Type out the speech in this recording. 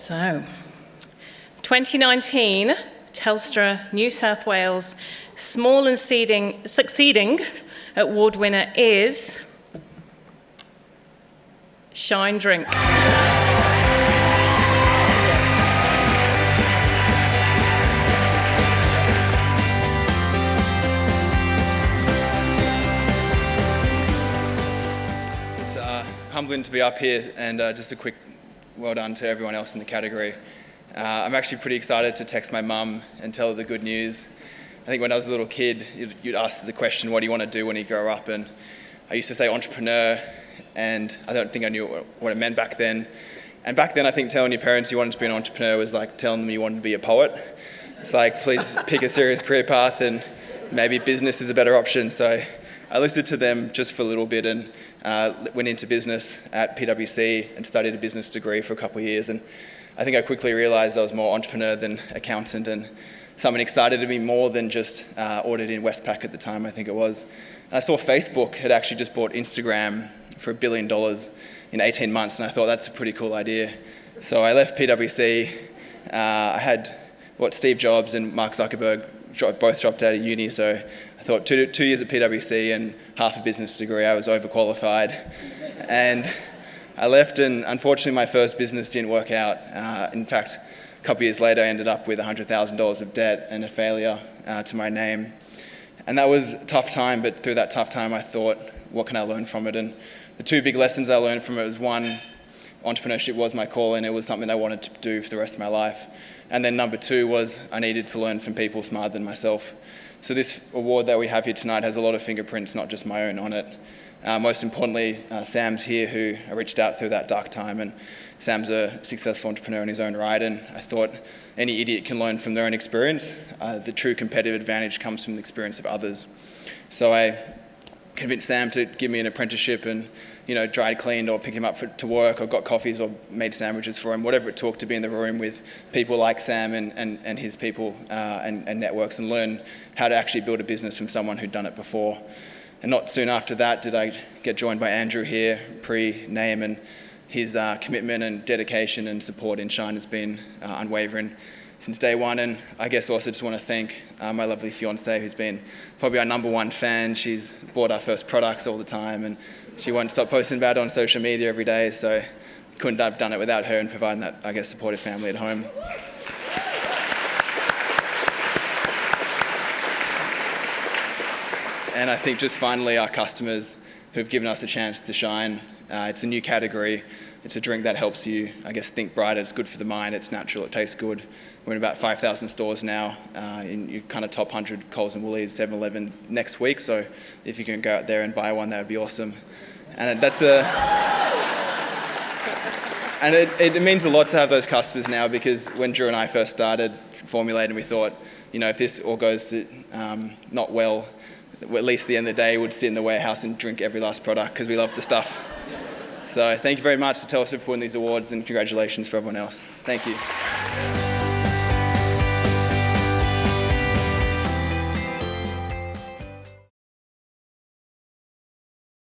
So, 2019 Telstra New South Wales Small and Succeeding Award winner is Shine Drink. It's humbling to be up here, and just a quick well done to everyone else in the category. I'm actually pretty excited to text my mum and tell her the good news. I think when I was a little kid, you'd ask the question, what do you want to do when you grow up? And I used to say entrepreneur, and I don't think I knew what it meant back then. And back then, I think telling your parents you wanted to be an entrepreneur was like telling them you wanted to be a poet. It's like, please pick a serious career path, and maybe business is a better option. So I listened to them just for a little bit and went into business at PwC and studied a business degree for a couple of years. And I think I quickly realised I was more entrepreneur than accountant, and something excited me more than just audit in Westpac at the time, I think it was. And I saw Facebook had actually just bought Instagram for $1 billion in 18 months, and I thought that's a pretty cool idea. So I left PwC. I had what Steve Jobs and Mark Zuckerberg both dropped out of uni, so I thought two years at PwC and half a business degree, I was overqualified. And I left, and unfortunately my first business didn't work out. In fact, a couple of years later I ended up with $100,000 of debt and a failure to my name. And that was a tough time, but through that tough time I thought, what can I learn from it? And the two big lessons I learned from it was, one, entrepreneurship was my calling. It was something I wanted to do for the rest of my life. And then number two was I needed to learn from people smarter than myself. So this award that we have here tonight has a lot of fingerprints, not just my own, on it. Most importantly, Sam's here, who I reached out through that dark time, and Sam's a successful entrepreneur in his own right, and I thought any idiot can learn from their own experience. The true competitive advantage comes from the experience of others. So I convinced Sam to give me an apprenticeship and, dried cleaned or pick him up to work, or got coffees or made sandwiches for him, whatever it took to be in the room with people like Sam and his people and networks, and learn how to actually build a business from someone who'd done it before. And not soon after that did I get joined by Andrew here, pre-name, and his commitment and dedication and support in Shine has been unwavering since day one. And I guess also just want to thank my lovely fiancée, who's been probably our number one fan. She's bought our first products all the time, and she won't stop posting about it on social media every day, so couldn't have done it without her and providing that, I guess, supportive family at home. And I think just finally our customers who've given us a chance to shine. It's a new category. It's a drink that helps you, I guess, think brighter. It's good for the mind. It's natural. It tastes good. We're in about 5,000 stores now, in your kind of top 100 Coles and Woolies, 7-Eleven next week. So if you can go out there and buy one, that would be awesome. And it means a lot to have those customers now, because when Drew and I first started formulating, we thought, if this all goes to not well, at least at the end of the day, we'd sit in the warehouse and drink every last product because we love the stuff. So thank you very much to Telstra for winning these awards, and congratulations for everyone else. Thank you.